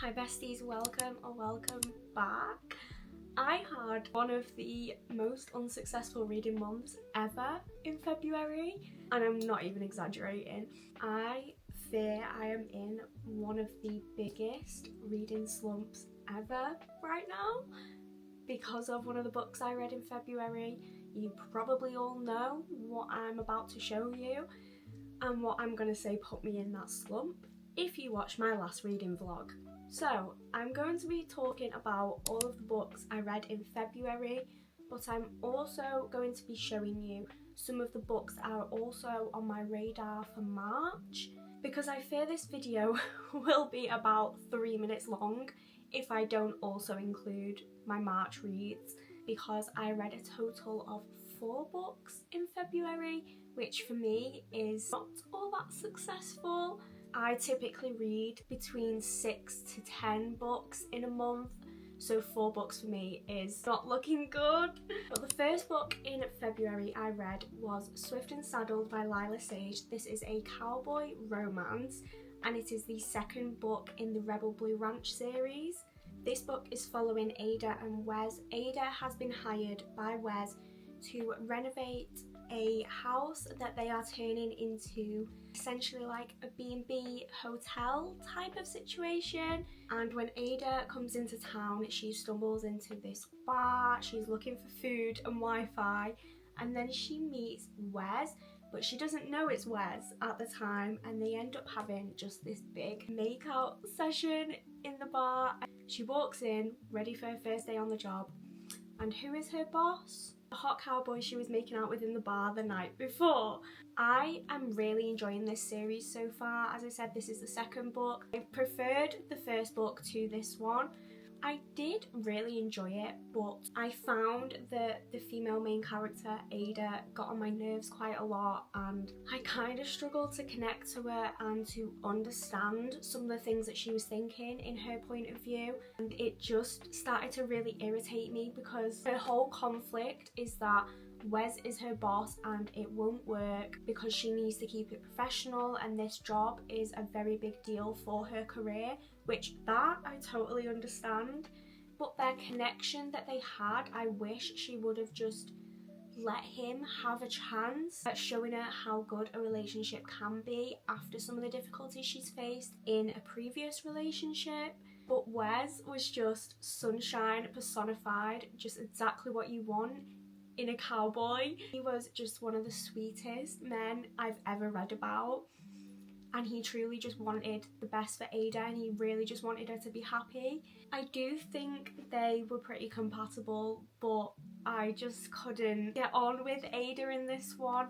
Hi besties, welcome or welcome back. I had one of the most unsuccessful reading months ever in February, and I'm not even exaggerating. I fear I am in one of the biggest reading slumps ever right now because of one of the books I read in February. You probably all know what I'm about to show you and what I'm going to say put me in that slump if you watched my last reading vlog. So I'm going to be talking about all of the books I read in February, but I'm also going to be showing you some of the books that are also on my radar for March, because I fear this video will be about 3 minutes long if I don't also include my March reads, because I read a total of 4 books in February, which for me is not all that successful. I typically read between 6 to 10 books in a month, so 4 books for me is not looking good. But the first book in February I read was Swift and Saddled by Lila Sage. This is a cowboy romance and it is the second book in the Rebel Blue Ranch series. This book is following Ada and Wes. Ada has been hired by Wes to renovate a house that they are turning into essentially like a B&B hotel type of situation, and when Ada comes into town she stumbles into this bar. She's looking for food and Wi-Fi, and then she meets Wes, but she doesn't know it's Wes at the time, and they end up having just this big make-out session in the bar. She walks in ready for her first day on the job, and who is her boss? The hot cowboy she was making out with in the bar the night before. I am really enjoying this series so far. As I said, this is the second book. I preferred the first book to this one. I did really enjoy it, but I found that the female main character, Ada, got on my nerves quite a lot, and I kind of struggled to connect to her and to understand some of the things that she was thinking in her point of view, and it just started to really irritate me because her whole conflict is that Wes is her boss and it won't work because she needs to keep it professional, and this job is a very big deal for her career, which that I totally understand. But their connection that they had, I wish she would have just let him have a chance at showing her how good a relationship can be after some of the difficulties she's faced in a previous relationship. But Wes was just sunshine personified, just exactly what you want in a cowboy. He was just one of the sweetest men I've ever read about, and he truly just wanted the best for Ada, and he really just wanted her to be happy. I do think they were pretty compatible, but I just couldn't get on with Ada in this one.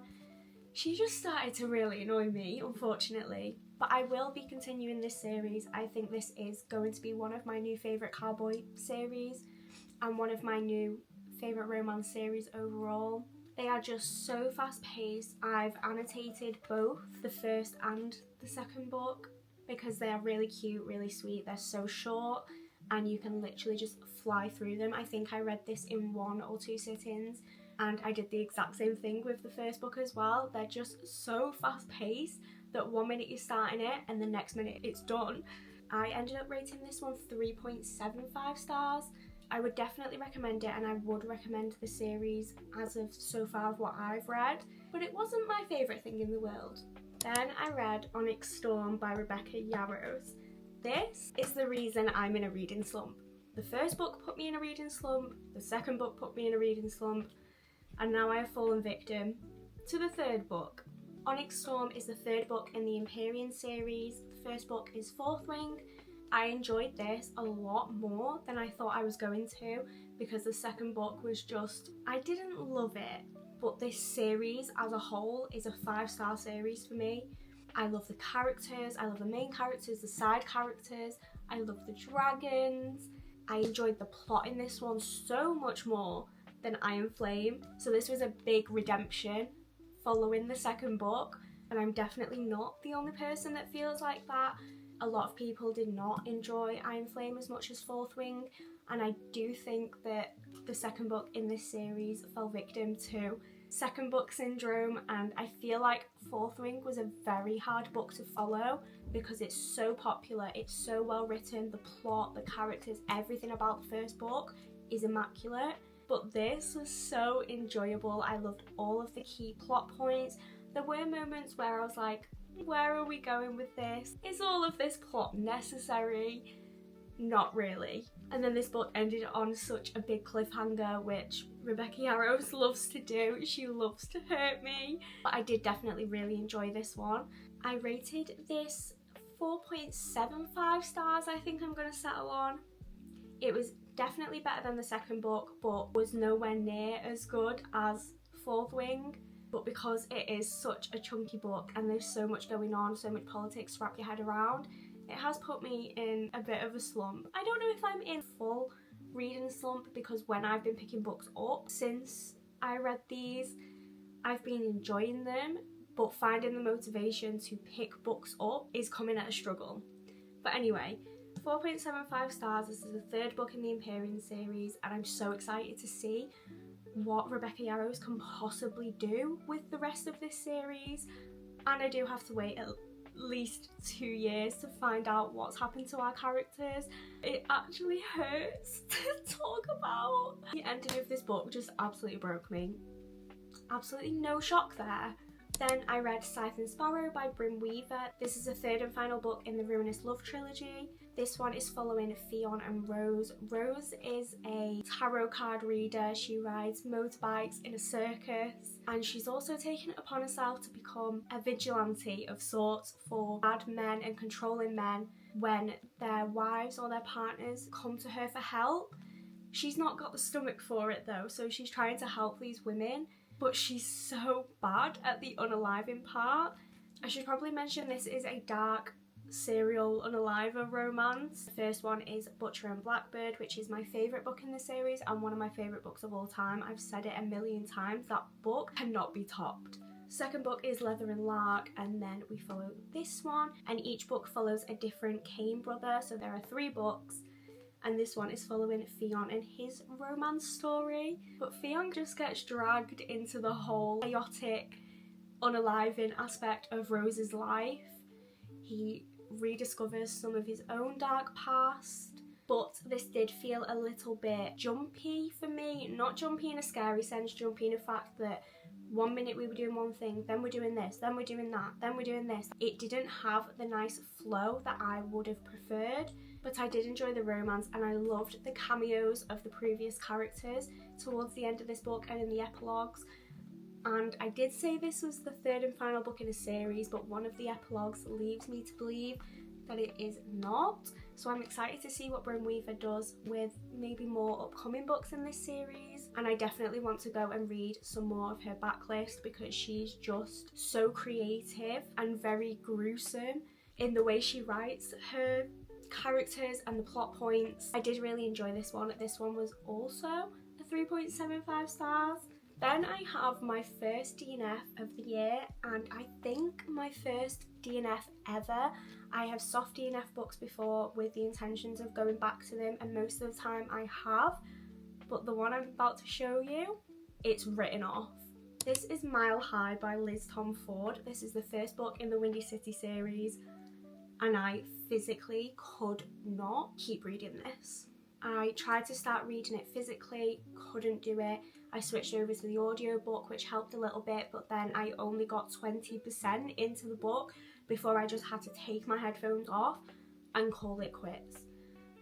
She just started to really annoy me, unfortunately. But I will be continuing this series. I think this is going to be one of my new favourite cowboy series and one of my new favourite romance series overall. They are just so fast paced. I've annotated both the first and the second book because they are really cute, really sweet. They're so short and you can literally just fly through them. I think I read this in 1 or 2 sittings, and I did the exact same thing with the first book as well. They're just so fast paced that 1 minute you're starting it and the next minute it's done. I ended up rating this one 3.75 stars. I would definitely recommend it, and I would recommend the series as of so far of what I've read, but it wasn't my favourite thing in the world. Then I read Onyx Storm by Rebecca Yarros. This is the reason I'm in a reading slump. The first book put me in a reading slump, the second book put me in a reading slump, and now I have fallen victim to the third book. Onyx Storm is the third book in the Empyrean series. The first book is Fourth Wing. I enjoyed this a lot more than I thought I was going to, because the second book was just, I didn't love it, but this series as a whole is a 5-star series for me. I love the characters, I love the main characters, the side characters, I love the dragons. I enjoyed the plot in this one so much more than Iron Flame, so this was a big redemption following the second book, and I'm definitely not the only person that feels like that. A lot of people did not enjoy Iron Flame as much as Fourth Wing, and I do think that the second book in this series fell victim to second book syndrome, and I feel like Fourth Wing was a very hard book to follow because it's so popular, it's so well written, the plot, the characters, everything about the first book is immaculate. But this was so enjoyable. I loved all of the key plot points. There were moments where I was like, where are we going with this? Is all of this plot necessary? Not really. And then this book ended on such a big cliffhanger, which Rebecca Yarros loves to do. She loves to hurt me. But I did definitely really enjoy this one. I rated this 4.75 stars, I think I'm going to settle on. It was definitely better than the second book, but was nowhere near as good as Fourth Wing. But because it is such a chunky book and there's so much going on, so much politics to wrap your head around, it has put me in a bit of a slump. I don't know if I'm in full reading slump because when I've been picking books up since I read these, I've been enjoying them, but finding the motivation to pick books up is coming at a struggle. But anyway, 4.75 stars. This is the third book in the Empyrean series, and I'm so excited to see what Rebecca Yarros can possibly do with the rest of this series. And I do have to wait at least 2 years to find out what's happened to our characters. It actually hurts to talk about. The ending of this book just absolutely broke me. Absolutely no shock there. Then I read Scythe and Sparrow by Bryn Weaver. This is the third and final book in the Ruinous Love trilogy. This one is following Fionn and Rose. Rose is a tarot card reader. She rides motorbikes in a circus, and she's also taken it upon herself to become a vigilante of sorts for bad men and controlling men when their wives or their partners come to her for help. She's not got the stomach for it though, so she's trying to help these women, but she's so bad at the unaliving part. I should probably mention this is a dark serial unaliver romance. The first one is Butcher and Blackbird, which is my favourite book in the series and one of my favourite books of all time. I've said it a million times, that book cannot be topped. Second book is Leather and Lark, and then we follow this one, and each book follows a different Kane brother, so there are 3 books. And this one is following Fionn and his romance story. But Fionn just gets dragged into the whole chaotic, unaliving aspect of Rose's life. He rediscovers some of his own dark past. But this did feel a little bit jumpy for me. Not jumpy in a scary sense, jumpy in the fact that one minute we were doing one thing, then we're doing this, then we're doing that, then we're doing this. It didn't have the nice flow that I would have preferred. But I did enjoy the romance, and I loved the cameos of the previous characters towards the end of this book and in the epilogues. And I did say this was the third and final book in a series, but one of the epilogues leads me to believe that it is not. So I'm excited to see what Bryn Weaver does with maybe more upcoming books in this series. And I definitely want to go and read some more of her backlist because she's just so creative and very gruesome in the way she writes her characters and the plot points. I did really enjoy this one. This one was also a 3.75 stars. Then I have my first DNF of the year, and I think my first DNF ever. I have soft DNF books before with the intentions of going back to them, and most of the time I have, but the one I'm about to show you, it's written off. This is Mile High by Liz Tom Ford. This is the first book in the Windy City series, and I physically could not keep reading this. I tried to start reading it physically, couldn't do it. I switched over to the audiobook, which helped a little bit, but then I only got 20% into the book before I just had to take my headphones off and call it quits.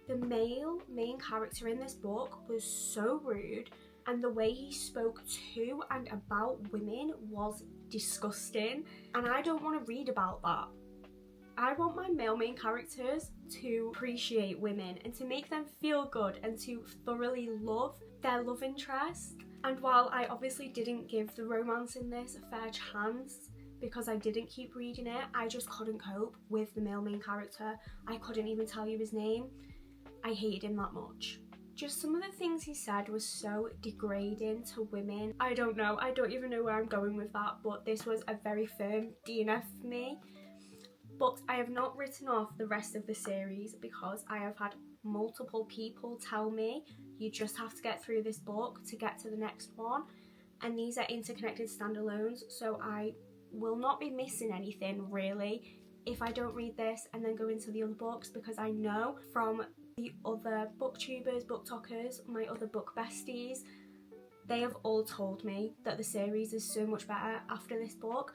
The male main character in this book was so rude, and the way he spoke to and about women was disgusting, and I don't want to read about that. I want my male main characters to appreciate women and to make them feel good and to thoroughly love their love interest. And while I obviously didn't give the romance in this a fair chance because I didn't keep reading it, I just couldn't cope with the male main character. I couldn't even tell you his name. I hated him that much. Just some of the things he said was so degrading to women. I don't know, I don't even know where I'm going with that, but this was a very firm DNF for me. But I have not written off the rest of the series because I have had multiple people tell me you just have to get through this book to get to the next one, and these are interconnected standalones, so I will not be missing anything really if I don't read this and then go into the other books, because I know from the other booktubers, booktalkers, my other book besties, they have all told me that the series is so much better after this book.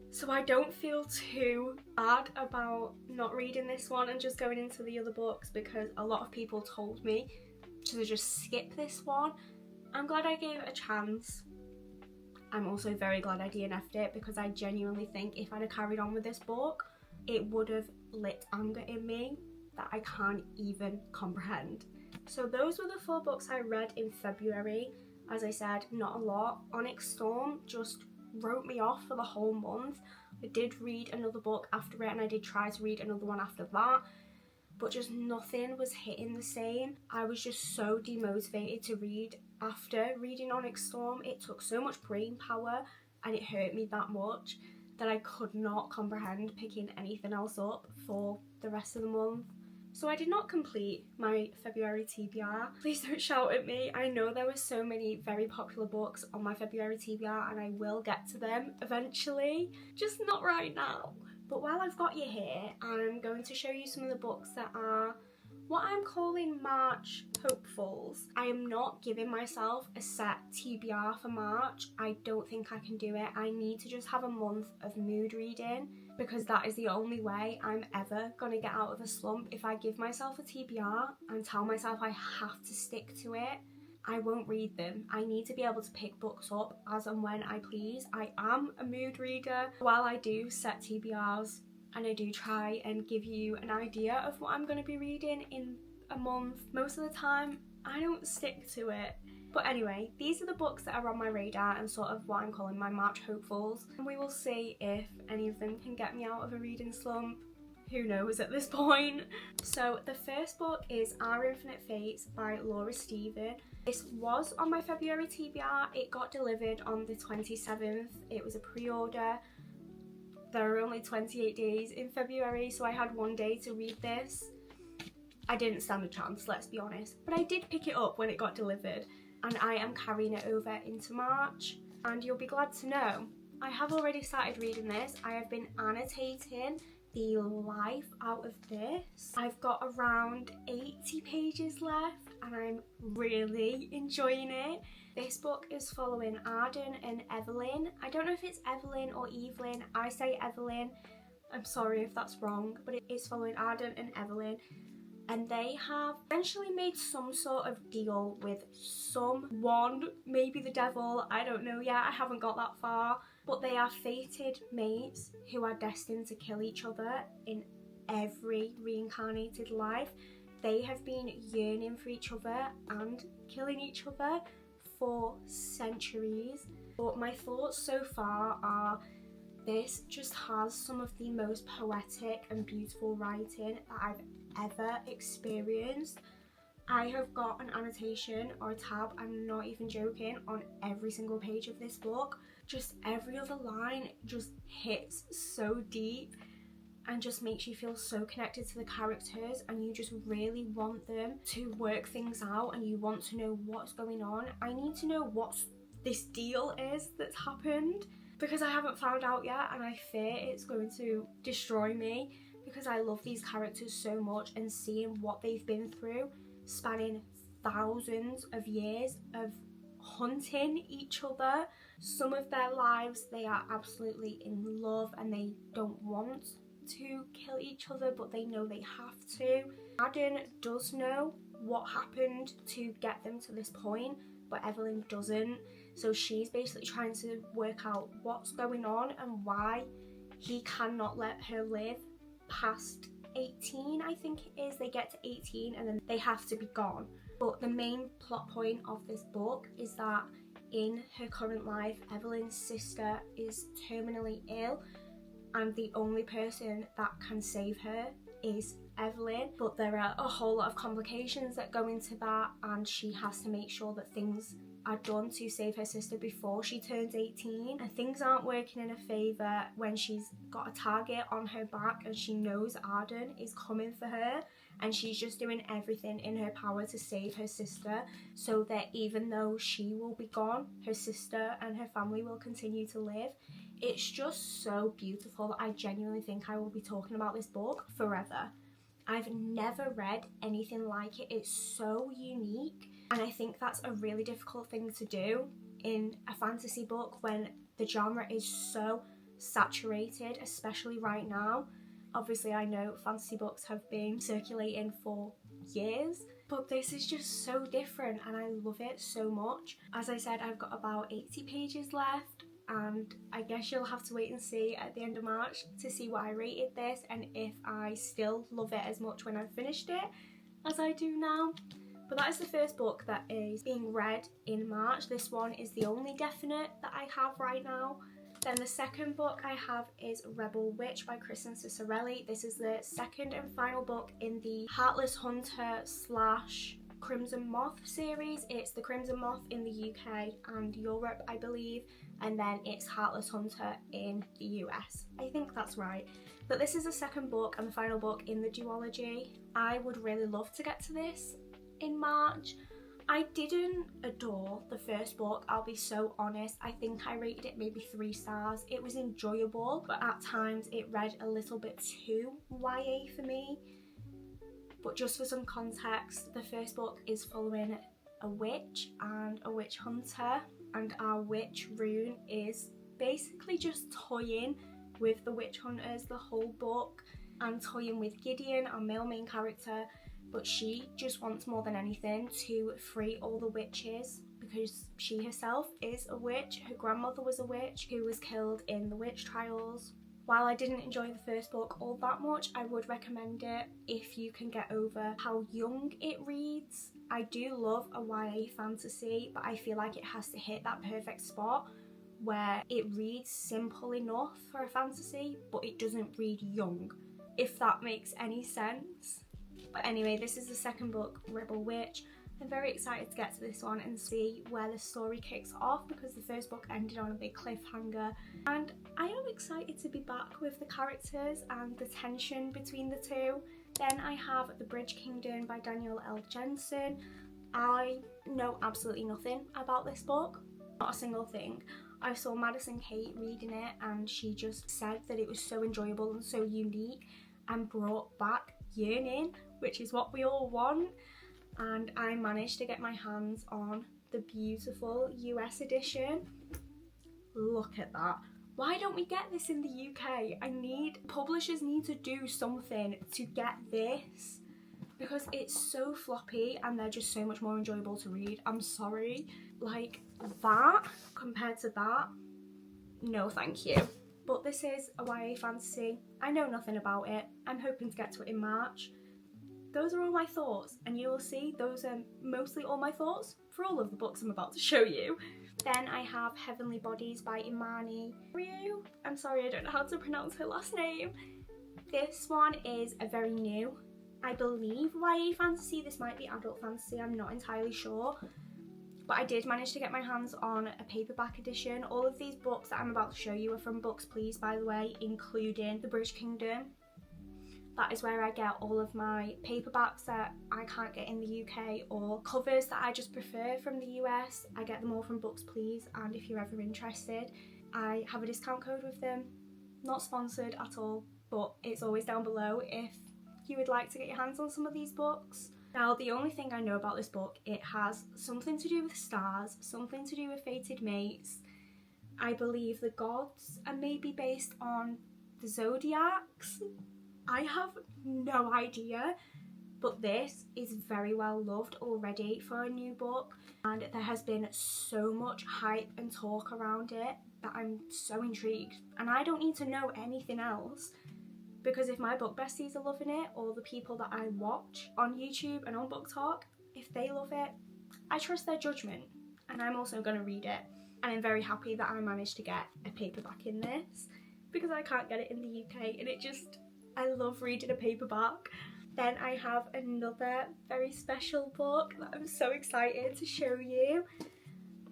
So I don't feel too bad about not reading this one and just going into the other books, because a lot of people told me to just skip this one. I'm glad I gave it a chance. I'm also very glad I DNF'd it, because I genuinely think if I'd have carried on with this book, it would have lit anger in me that I can't even comprehend. So those were the 4 books I read in February. As I said, not a lot. Onyx Storm just wrote me off for the whole month. I did read another book after it, and I did try to read another one after that, but just nothing was hitting the same. I was just so demotivated to read after reading Onyx Storm. It took so much brain power and it hurt me that much that I could not comprehend picking anything else up for the rest of the month. So I did not complete my February TBR. Please don't shout at me. I know there were so many very popular books on my February TBR and I will get to them eventually, just not right now. But while I've got you here, I'm going to show you some of the books that are what I'm calling March hopefuls. I am not giving myself a set TBR for March. I don't think I can do it. I need to just have a month of mood reading, because that is the only way I'm ever going to get out of a slump. If I give myself a TBR and tell myself I have to stick to it, I won't read them. I need to be able to pick books up as and when I please. I am a mood reader. While I do set TBRs and I do try and give you an idea of what I'm going to be reading in a month, most of the time I don't stick to it. But anyway, these are the books that are on my radar and sort of what I'm calling my March hopefuls, and we will see if any of them can get me out of a reading slump. Who knows at this point? So the first book is Our Infinite Fates by Laura Stephen. This was on my February TBR. It got delivered on the 27th. It was a pre-order. There are only 28 days in February, so I had one day to read this. I didn't stand a chance, let's be honest, but I did pick it up when it got delivered, and I am carrying it over into March. And you'll be glad to know, I have already started reading this. I have been annotating the life out of this. I've got around 80 pages left and I'm really enjoying it. This book is following Arden and Evelyn. I don't know if it's Evelyn or Evelyn. I say Evelyn. I'm sorry if that's wrong, but it is following Arden and Evelyn. And they have essentially made some sort of deal with someone, maybe the devil, I don't know yet, I haven't got that far. But they are fated mates who are destined to kill each other in every reincarnated life. They have been yearning for each other and killing each other for centuries. But my thoughts so far are, this just has some of the most poetic and beautiful writing that I've ever experienced. I have got an annotation or a tab, I'm not even joking, on every single page of this book. Just every other line just hits so deep and just makes you feel so connected to the characters, and you just really want them to work things out and you want to know what's going on. I need to know what this deal is that's happened, because I haven't found out yet and I fear it's going to destroy me, because I love these characters so much, and seeing what they've been through, spanning thousands of years of hunting each other. Some of their lives they are absolutely in love and they don't want to kill each other, but they know they have to. Arden does know what happened to get them to this point, but Evelyn doesn't. So she's basically trying to work out what's going on and why he cannot let her live past 18, I think it is. They get to 18 and then they have to be gone. But the main plot point of this book is that in her current life, Evelyn's sister is terminally ill, and the only person that can save her is Evelyn. But there are a whole lot of complications that go into that, and she has to make sure that things are done to save her sister before she turns 18, and things aren't working in her favour when she's got a target on her back and she knows Arden is coming for her, and she's just doing everything in her power to save her sister, so that even though she will be gone, her sister and her family will continue to live. It's just so beautiful. I genuinely think I will be talking about this book forever. I've never read anything like it. It's so unique, and I think that's a really difficult thing to do in a fantasy book when the genre is so saturated, especially right now. Obviously, I know fantasy books have been circulating for years, but this is just so different and I love it so much. As I said, I've got about 80 pages left, and I guess you'll have to wait and see at the end of March to see what I rated this and if I still love it as much when I've finished it as I do now. But that is the first book that is being read in March. This one is the only definite that I have right now. Then the second book I have is Rebel Witch by Kristen Cicerelli. This is the second and final book in the Heartless Hunter / Crimson Moth series. It's the Crimson Moth in the UK and Europe, I believe, and then it's Heartless Hunter in the US. I think that's right. But this is the second book and the final book in the duology. I would really love to get to this in March. I didn't adore the first book, I'll be so honest. I think I rated it maybe 3 stars. It was enjoyable, but at times it read a little bit too YA for me. But just for some context, the first book is following a witch and a witch hunter, and our witch Rune is basically just toying with the witch hunters the whole book and toying with Gideon, our male main character. But she just wants more than anything to free all the witches because she herself is a witch. Her grandmother was a witch who was killed in the witch trials. While I didn't enjoy the first book all that much, I would recommend it if you can get over how young it reads. I do love a YA fantasy, but I feel like it has to hit that perfect spot where it reads simple enough for a fantasy, but it doesn't read young, if that makes any sense. But anyway, this is the second book, Rebel Witch. I'm very excited to get to this one and see where the story kicks off because the first book ended on a big cliffhanger. And I am excited to be back with the characters and the tension between the two. Then I have The Bridge Kingdom by Danielle L. Jensen. I know absolutely nothing about this book, not a single thing. I saw Madison Kate reading it and she just said that it was so enjoyable and so unique and brought back yearning, which is what we all want. And I managed to get my hands on the beautiful US edition. Look at that. Why don't we get this in the UK? Publishers need to do something to get this because it's so floppy and they're just so much more enjoyable to read. I'm sorry. Like that compared to that, no thank you. But this is a YA fantasy. I know nothing about it. I'm hoping to get to it in March. Those are all my thoughts, and you will see those are mostly all my thoughts for all of the books I'm about to show you. Then I have Heavenly Bodies by Imani Ryu. I'm sorry, I don't know how to pronounce her last name. This one is a very new, I believe, YA fantasy. This might be adult fantasy, I'm not entirely sure. But I did manage to get my hands on a paperback edition. All of these books that I'm about to show you are from Books Please, by the way, including The Bridge Kingdom. That is where I get all of my paperbacks that I can't get in the UK or covers that I just prefer from the US. I get them all from Books Please, and if you're ever interested, I have a discount code with them. Not sponsored at all, but it's always down below if you would like to get your hands on some of these books. Now, the only thing I know about this book, it has something to do with stars, something to do with fated mates. I believe the gods are maybe based on the zodiacs. I have no idea, but this is very well loved already for a new book, and there has been so much hype and talk around it that I'm so intrigued. And I don't need to know anything else, because if my book besties are loving it, or the people that I watch on YouTube and on Book Talk, if they love it, I trust their judgment, and I'm also going to read it. And I'm very happy that I managed to get a paperback in this, because I can't get it in the UK, and I love reading a paperback. Then I have another very special book that I'm so excited to show you.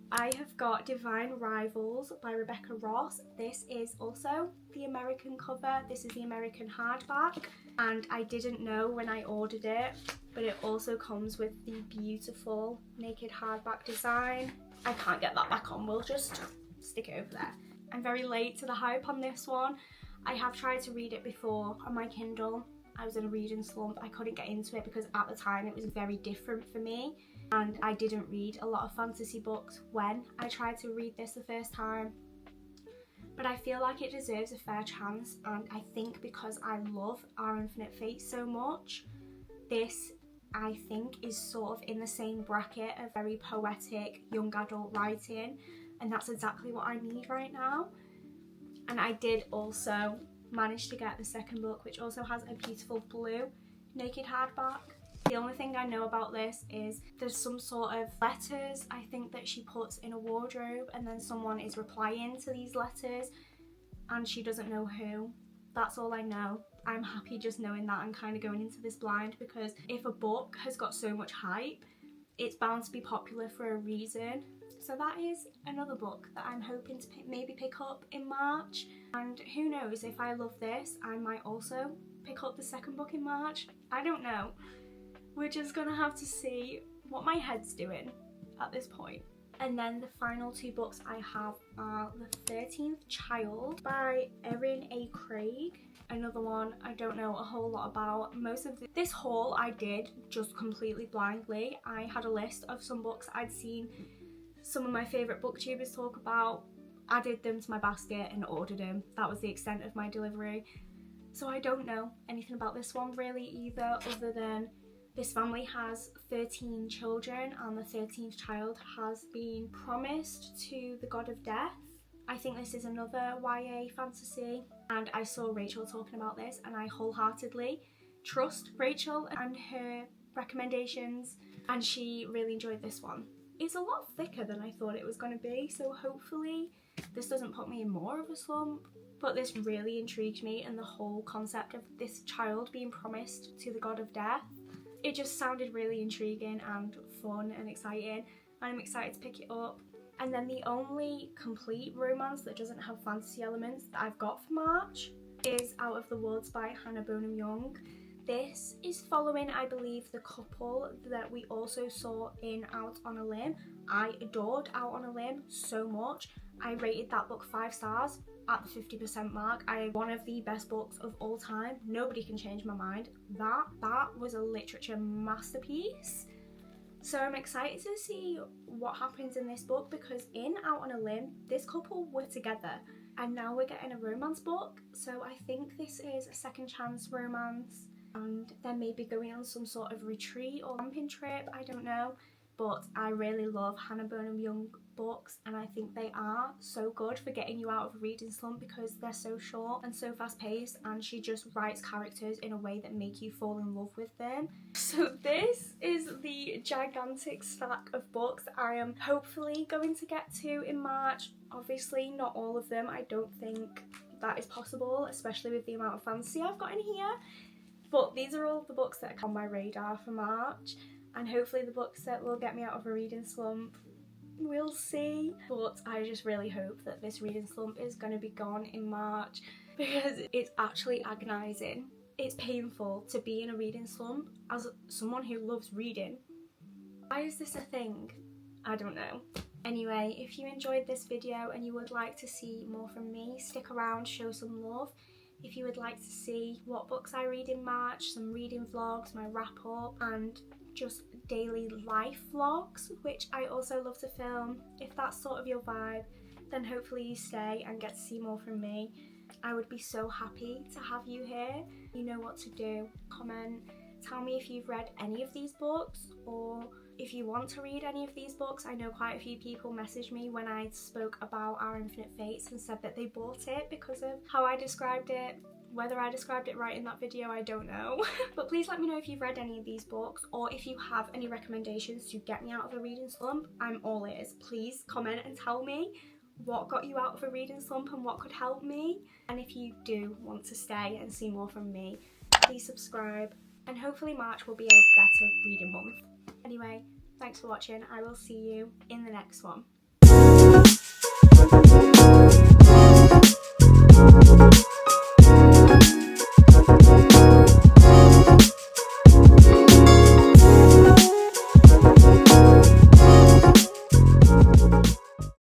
I have got Divine Rivals by Rebecca Ross. This is also the American cover. This is the American hardback, and I didn't know when I ordered it, but it also comes with the beautiful naked hardback design. I can't get that back on, we'll just stick it over there. I'm very late to the hype on this one. I have tried to read it before on my Kindle. I was in a reading slump. I couldn't get into it because at the time it was very different for me, and I didn't read a lot of fantasy books when I tried to read this the first time. But I feel like it deserves a fair chance, and I think because I love Our Infinite Fate so much, this I think is sort of in the same bracket of very poetic young adult writing, and that's exactly what I need right now. And I did also manage to get the second book, which also has a beautiful blue naked hardback. The only thing I know about this is there's some sort of letters I think that she puts in a wardrobe, and then someone is replying to these letters and she doesn't know who. That's all I know. I'm happy just knowing that and kind of going into this blind, because if a book has got so much hype, it's bound to be popular for a reason. So that is another book that I'm hoping to maybe pick up in March, and who knows, if I love this I might also pick up the second book in March. I don't know. We're just gonna have to see what my head's doing at this point. And then the final two books I have are The 13th Child by Erin A. Craig. Another one I don't know a whole lot about. Most of this haul I did just completely blindly. I had a list of some books I'd seen some of my favourite booktubers talk about, added them to my basket and ordered them. That was the extent of my delivery. So I don't know anything about this one really either, other than this family has 13 children and the 13th child has been promised to the god of death. I think this is another YA fantasy, and I saw Rachel talking about this and I wholeheartedly trust Rachel and her recommendations, and she really enjoyed this one. It's a lot thicker than I thought it was going to be, so hopefully this doesn't put me in more of a slump. But this really intrigued me, and the whole concept of this child being promised to the god of death, it just sounded really intriguing and fun and exciting, and I'm excited to pick it up. And then the only complete romance that doesn't have fantasy elements that I've got for March is Out of the Woods by Hannah Bonham Young. This is following, I believe, the couple that we also saw in Out on a Limb. I adored Out on a Limb so much. I rated that book 5 stars at the 50% mark. One of the best books of all time. Nobody can change my mind. That was a literature masterpiece. So I'm excited to see what happens in this book, because in Out on a Limb, this couple were together and now we're getting a romance book. So I think this is a second chance romance, and they may be going on some sort of retreat or camping trip, I don't know. But I really love Hannah Bonham Young books, and I think they are so good for getting you out of a reading slump because they're so short and so fast paced, and she just writes characters in a way that make you fall in love with them. So this is the gigantic stack of books I am hopefully going to get to in March. Obviously not all of them, I don't think that is possible, especially with the amount of fantasy I've got in here. But these are all the books that are on my radar for March, and hopefully the books that will get me out of a reading slump. We'll see. But I just really hope that this reading slump is going to be gone in March, because it's actually agonising. It's painful to be in a reading slump as someone who loves reading. Why is this a thing? I don't know. Anyway, if you enjoyed this video and you would like to see more from me, stick around, show some love. If you would like to see what books I read in March, some reading vlogs, my wrap up, and just daily life vlogs, which I also love to film. If that's sort of your vibe, then hopefully you stay and get to see more from me. I would be so happy to have you here. You know what to do. Comment, tell me if you've read any of these books, or if you want to read any of these books. I know quite a few people messaged me when I spoke about Our Infinite Fates and said that they bought it because of how I described it. Whether I described it right in that video, I don't know. But please let me know if you've read any of these books, or if you have any recommendations to get me out of a reading slump. I'm all ears. Please comment and tell me what got you out of a reading slump and what could help me. And if you do want to stay and see more from me, please subscribe, and hopefully March will be a better reading month. Anyway, thanks for watching. I will see you in the next one.